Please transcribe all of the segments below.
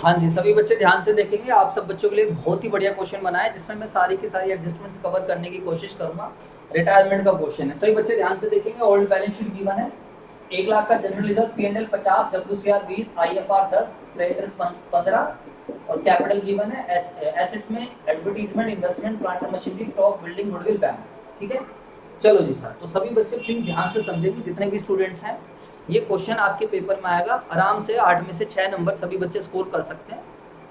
हाँ जी, सभी बच्चे ध्यान से देखेंगे। आप सब बच्चों के लिए बहुत ही बढ़िया क्वेश्चन बना है, जिसमें मैं सारी की सारी एडजस्टमेंट्स कवर करने की कोशिश करूंगा। रिटायरमेंट का क्वेश्चन है, सभी बच्चे ध्यान से देखेंगे। ओल्ड बैलेंस शीट गिवन है, 1 लाख का general reserve, P&L 50, WCR 20, IFR 10, creditors 15 और कैपिटल गिवन है। एसेट्स में advertisement, investment, plant and machinery, stock, building, goodwill, bank. ठीक है, चलो जी सर। तो सभी बच्चे प्लीज ध्यान से समझेंगे, जितने भी स्टूडेंट्स हैं। ये क्वेश्चन आपके पेपर में आएगा, आराम से 8 में से 6 नंबर सभी बच्चे स्कोर कर सकते हैं।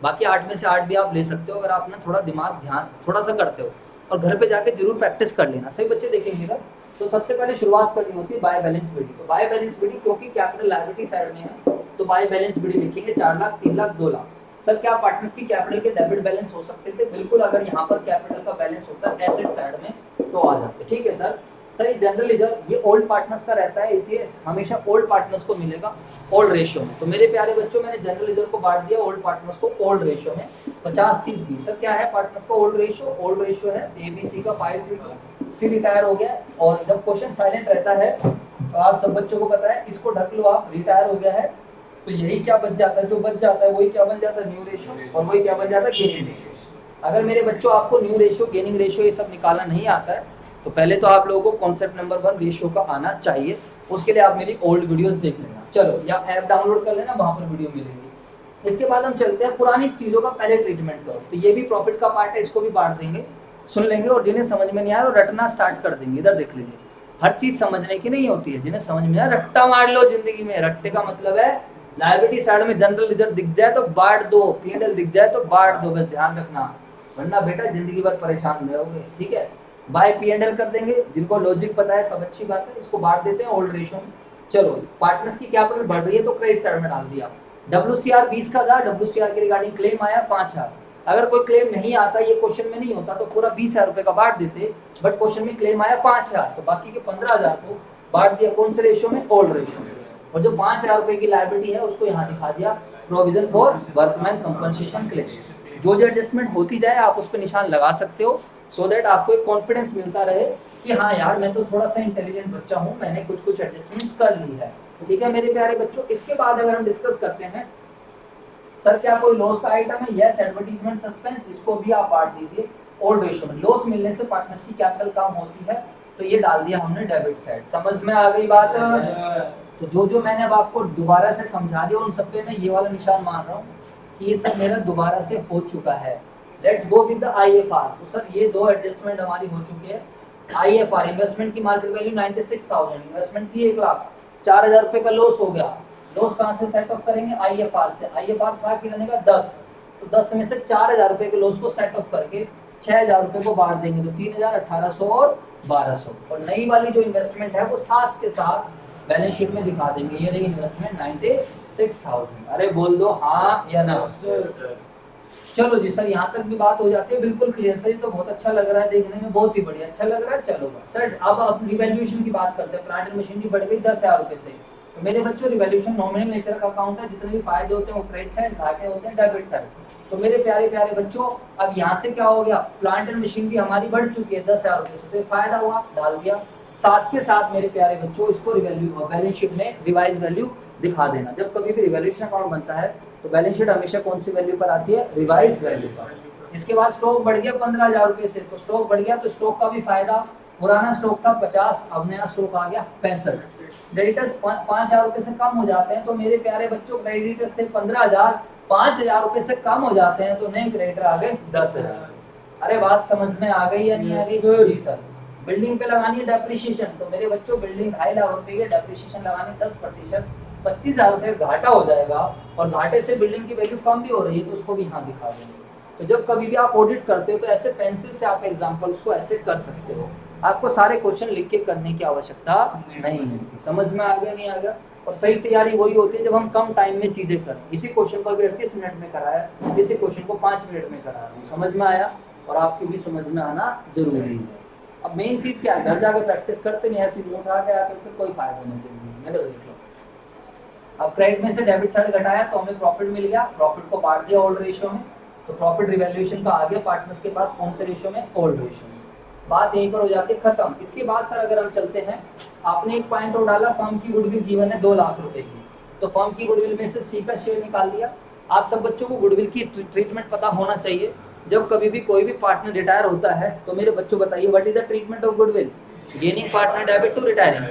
बाकी 8 में से 8 भी आप ले सकते हो, अगर आपने थोड़ा दिमाग ध्यान थोड़ा सा करते हो। और घर पे जाके जरूर प्रैक्टिस कर लेना। सही बच्चे देखेंगे ना। तो सबसे पहले शुरुआत करनी होती है बाय बैलेंस बीडी। तो बाय बैलेंस बीडी क्योंकि कैपिटल लायबिलिटी साइड में है, तो बाय बैलेंस बीडी लिखेंगे 4 लाख, 3 लाख, 2 लाख। सर क्या पार्टनर्स की कैपिटल के डेबिट बैलेंस हो सकते थे? बिल्कुल, अगर यहाँ पर कैपिटल का बैलेंस होता है एसेट साइड में तो आ जाते। ठीक है सर। सर ये जनरल रिजर्व ये ओल्ड पार्टनर्स का रहता है, इसलिए हमेशा ओल्ड पार्टनर्स को मिलेगा ओल्ड रेशियो में। तो मेरे प्यारे बच्चों, मैंने जनरल रिजर्व को बांट दिया ओल्ड पार्टनर्स को ओल्ड रेशियो में 50, 30, 20। सर क्या है पार्टनर्स का ओल्ड रेशियो? ओल्ड रेशियो है ABC का 5:3, C रिटायर हो गया। और जब क्वेश्चन साइलेंट रहता है तो आप सब बच्चों को पता है, इसको ढक लो आप, रिटायर हो गया है। तो यही क्या बच जाता है? जो बच जाता है वही क्या बन जाता है? New ratio. और वही क्या बन जाता है? Gaining ratio. अगर मेरे बच्चों आपको न्यू रेशियो, गेनिंग रेशियो ये सब निकालना नहीं आता है, तो पहले तो आप लोगों को कॉन्सेप्ट नंबर 1 रेशियो का आना चाहिए। उसके लिए आप मेरी ओल्ड वीडियोस देख लेना, चलो, या ऐप डाउनलोड कर लेना, वहां पर वीडियो मिलेंगी। इसके बाद हम चलते हैं पुरानी चीजों का पहले ट्रीटमेंट करो। तो ये भी प्रॉफिट का पार्ट है, इसको भी बांट देंगे, सुन लेंगे। और जिन्हें समझ में नहीं आया वो रटना स्टार्ट कर देंगे। इधर देख लीजिए, हर चीज समझने की नहीं होती है, जिन्हें समझ में आया रट्टा मार लो जिंदगी में। रट्टे का मतलब है लायबिलिटी साइड में जनरल रिजर्व दिख जाए तो बांट दो, P&L दिख जाए तो बांट दो, बस ध्यान रखना, वरना बेटा जिंदगी भर परेशान रहोगे। ठीक है, बाय P&L कर देंगे। जिनको लॉजिक पता है सब अच्छी बात है, इसको बांट देते हैं ओल्ड रेशियो में। चलो, पार्टनर्स की कैपिटल बढ़ रही है तो क्रेडिट साइड में डाल दिया। WCR 20 का था, WCR के रिगार्डिंग क्लेम आया 5,000। अगर कोई क्लेम नहीं आता, ये क्वेश्चन में नहीं होता, तो पूरा 20,000 रुपए का बांट देते। बट क्वेश्चन में क्लेम आया 5,000, तो बाकी के 15,000 को बांट दिया कौन से रेशियो में? ओल्ड रेशियो में। और जो 5,000 रुपए की लायबिलिटी है उसको यहाँ दिखा दिया provision for workman compensation claim. जो एडजस्टमेंट होती जाए आप उस पर निशान लगा सकते हो, सो दैट आपको एक कॉन्फिडेंस मिलता रहे कि हाँ यार, मैं तो थोड़ा सा इंटेलिजेंट बच्चा हूँ, मैंने कुछ कुछ एडजस्टमेंट कर ली है। ठीक है मेरे प्यारे बच्चों। इसके बाद अगर हम डिस्कस करते हैं, सर क्या कोई लॉस का आइटम है? यस, एडवर्टीजमेंट सस्पेंस, इसको भी आप बांट दीजिए ओल्ड रेशियो में। लॉस मिलने से पार्टनर्स की कैपिटल कम होती है, तो ये डाल दिया हमने डेबिट साइड। समझ में आ गई बात? तो जो जो मैंने अब आपको दोबारा से समझा दिया, उन सब पे मैं ये वाला निशान मार रहा हूँ कि ये सब मेरा दोबारा से हो चुका है। Let's go with the IFR। तो सर ये दो एडजस्टमेंट हमारी हो चुकी है। IFR, इन्वेस्टमेंट की मार्केट वैल्यू 96,000, इन्वेस्टमेंट थी 1,00,000, 4,000 रुपए का लॉस हो गया। लॉस कहाँ से सेट ऑफ करेंगे? IFR से। IFR था कितने का? 10। तो 10 में से 4,000 रुपए के लॉस को सेट ऑफ करके 6,000 रुपए को बांट देंगे, तो 3,000, 1,800 और 1,200। और नई वाली जो इन्वेस्टमेंट है वो साथ के साथ बैलेंस शीट में दिखा देंगे। ये रही इन्वेस्टमेंट 96,000। अरे बोल दो हाँ या ना। चलो जी सर, यहाँ तक भी बात हो जाती है बिल्कुल क्लियर। सर ये तो बहुत अच्छा लग रहा है देखने में, बहुत ही बढ़िया, अच्छा लग रहा है। चलो सर अब रिवैल्यूएशन की बात करते हैं। प्लांट एंड मशीनरी बढ़ गई 10,000 रुपए से। तो मेरे बच्चों, रिवैल्यूएशन नॉमिनल नेचर का अकाउंट है, जितने भी फायदे होते हैं वो क्रेडिट साइड, घाटे होते हैं डेबिट साइड। तो मेरे प्यारे प्यारे बच्चों, अब यहाँ से क्या हो गया? प्लांट एंड मशीनरी हमारी बढ़ चुकी है 10,000 रुपए से, तो फायदा हुआ, डाल दिया। साथ के साथ मेरे प्यारे बच्चों, इसको रिवैल्यू बैलेंस शीट में रिवाइज वैल्यू दिखा देना। जब कभी भी रिवैल्यूएशन अकाउंट बनता है तो बैलेंस शीट हमेशा कौन सी वैल्यू पर आती है? रिवाइज वैल्यू पर। इसके बाद स्टॉक बढ़ गया 15,000 रुपए से, तो स्टॉक बढ़ गया तो स्टॉक का भी फायदा। पुराना स्टॉक था 50, अब नया स्टॉक आ गया 65। क्रेडिटर्स 5,000 रुपए से कम हो जाते हैं, तो मेरे प्यारे बच्चों क्रेडिटर्स थे 15,000, 5,000 रुपए से कम हो जाते हैं तो नए क्रेडिटर आ गए 10,000। अरे बात समझ में आ गई या नहीं आ गई? जी सर। बिल्डिंग पे लगानी है डेप्रिसिएशन, तो मेरे बच्चों बिल्डिंग 2.5 लाख रुपए की डेप्रिसिएशन लगानी 10%, 25,000 रुपए घाटा हो जाएगा। और घाटे से बिल्डिंग की वैल्यू कम भी हो रही है, तो उसको भी यहाँ दिखा देंगे। तो जब कभी भी आप ऑडिट करते हो तो ऐसे पेंसिल से आप एग्जांपल्स को ऐसे कर सकते हो। आपको सारे क्वेश्चन लिख के करने की आवश्यकता नहीं होती। समझ में आ गया नहीं आ गया? और सही तैयारी वही होती है जब हम कम टाइम में चीजें करें। इसी क्वेश्चन को भी 38 मिनट में कराया, इसी क्वेश्चन को 5 मिनट में करा रहा हूँ। समझ में आया? और आपकी भी समझ में आना जरूरी है। अब मेन चीज क्या है? घर जाकर प्रैक्टिस करते नहीं, ऐसी नोट आ गया तो फिर कोई फायदा नहीं जिंदगी में। देख लो, अब क्रेडिट में से डेबिट साइड घटाया तो हमें प्रॉफिट मिल गया, प्रॉफिट को बांट दिया ओल्ड रेशियो में, तो प्रॉफिट रिवैल्यूएशन का आ गया पार्टनर्स के पास कौन से रेशियो में? ओल्ड रेशियो में। बात यहीं पर हो जाती है खत्म। इसके बाद सर अगर हम चलते हैं, आपने एक पॉइंट और डाला, फर्म की गुडविल गिवन है 2 लाख रुपए की, तो फर्म की गुडविल में से सी का शेयर निकाल लिया। आप सब बच्चों को गुडविल की ट्रीटमेंट पता होना चाहिए। जब कभी भी कोई भी पार्टनर रिटायर होता है तो मेरे बच्चों बताइए what is the treatment of goodwill? Gaining partner debit to retiring.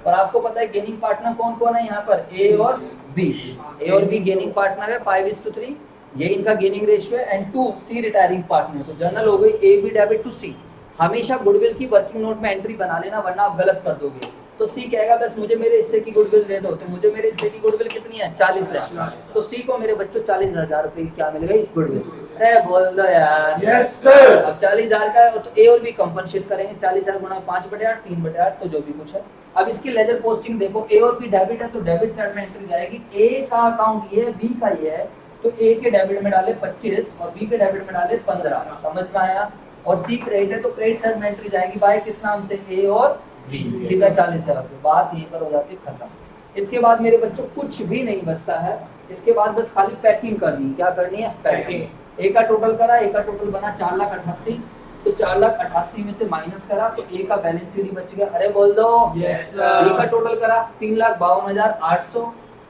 और आपको पता है गेनिंग पार्टनर कौन कौन है यहाँ पर? ए और बी। ए और बी गेनिंग पार्टनर है 5:3, ये इनका गेनिंग रेशियो है। And 2 C retiring partner. तो जनरल हो गई A B debit to C. हमेशा गुडविल की वर्किंग नोट में एंट्री बना लेना, वरना आप गलत कर दोगे। तो सी कहेगा बस मुझे मेरे हिस्से की गुडविल दे दो, तो मुझे मेरे हिस्से की गुडविल कितनी है? 40 है। तो सी को मेरे बच्चों 40,000 रुपए क्या मिल गई? गुडविल। अरे बोल दो यार। Yes sir. अब 40,000 का है तो ए और बी कंपनसेट करेंगे। 40,000 गुना 5/8 3/8 तो जो भी कुछ है। अब इसकी लेजर पोस्टिंग देखो, ए और बी डेबिट है तो डेबिट साइड में एंट्री जाएगी। ए का अकाउंट ये है, बी का ये है, तो ए के डेबिट में डाले 25 और बी के डेबिट में डाले 15। समझ में आया? और सी क्रेडिट है तो क्रेडिट साइड में एंट्री जाएगी बाय किस नाम से? ए और बी। सीधा 40,000 रुपए। बात यहीं पर हो जाती है खत्म। इसके बाद मेरे बच्चों कुछ भी नहीं बचता है। इसके बाद बस खाली पैकिंग करनी। क्या करनी है? पैकिंग। ए का टोटल करा, ए का टोटल बना 4,88,000। तो 4,88,000 में से माइनस करा तो ए का बैलेंस शीट बच गया। अरे बोल दो। Yes sir. बी का टोटल करा 3,52,800।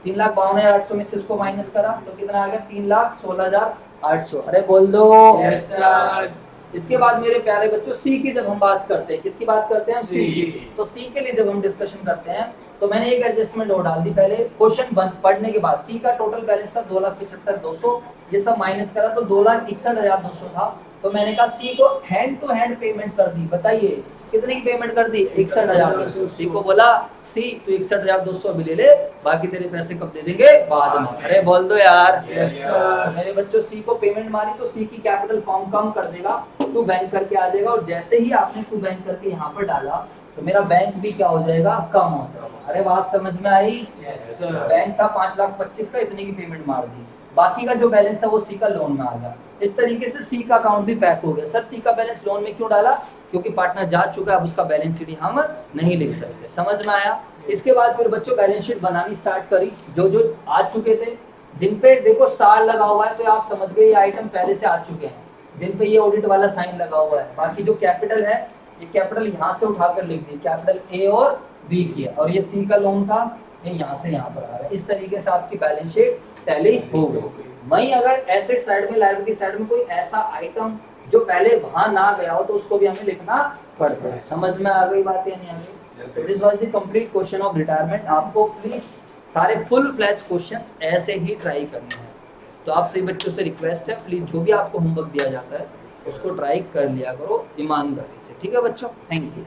3,52,800 में से इसको माइनस करा तो कितना आ गया? 3,16,800। अरे बोल दो। Yes sir. इसके बाद मेरे प्यारे बच्चों सी की जब हम बात करते हैं, किसकी बात करते हैं? सी की। तो सी के लिए जब हम डिस्कशन करते हैं तो मैंने एक एडजस्टमेंट और डाल दी पहले क्वेश्चन पढ़ने के बाद। सी का टोटल बैलेंस था 2,75,200, ये सब माइनस करा तो 2,61,200 था। तो मैंने कहा सी को हैंड टू हैंड पेमेंट कर दी। बताइए कितने की पेमेंट कर दी? 61,200। सी को बोला सी तू 61,200 अभी ले ले, बाकी तेरे पैसे कब दे देंगे? बाद में। अरे बोल दो यार। Yes sir. मेरे बच्चों सी को पेमेंट मारी तो सी की कैपिटल फॉर्म कम कर देगा, टू बैंक करके आ जाएगा। और जैसे ही आपने टू बैंक करके यहाँ पर डाला तो मेरा बैंक भी क्या हो जाएगा? कम हो जाएगा। अरे बात समझ में आई? Yes sir. बैंक था 5,25,000 का, इतने की पेमेंट मार दी, बाकी का जो बैलेंस था वो सी का लोन में आ गया। इस तरीके से सी का अकाउंट भी पैक हो गया। सर सी का बैलेंस लोन में क्यों डाला? क्योंकि पार्टनर जा चुका है, अब उसका बैलेंस शीट हम नहीं लिख सकते। समझ में आया? इसके बाद फिर बच्चों बैलेंस शीट बनानी स्टार्ट करी। जो जो आ चुके थे, जिन पे देखो स्टार लगा हुआ है तो आप समझ गए ये आइटम पहले से आ चुके हैं, जिन पे ये ऑडिट वाला साइन लगा हुआ है। बाकी जो कैपिटल है, ये कैपिटल यहाँ से उठाकर लिख दी, कैपिटल ए और बी की है। और ये सी का लोन था, ये यहाँ से यहाँ पर आ रहा है। इस तरीके से आपकी बैलेंस शीट टैली हो गई। वहीं अगर एसेट साइड में, लायबिलिटी साइड में कोई ऐसा आइटम जो पहले वहां ना गया हो तो उसको भी हमें लिखना पड़ता है। समझ में आ गई बात या नहीं आ गई? This was the complete question of retirement. आपको प्लीज सारे फुल फ्लैश क्वेश्चंस ऐसे ही ट्राई करने हैं। तो आप सभी बच्चों से रिक्वेस्ट है, प्लीज जो भी आपको होमवर्क दिया जाता है उसको ट्राई कर लिया करो ईमानदारी से। ठीक है बच्चों? Thank you.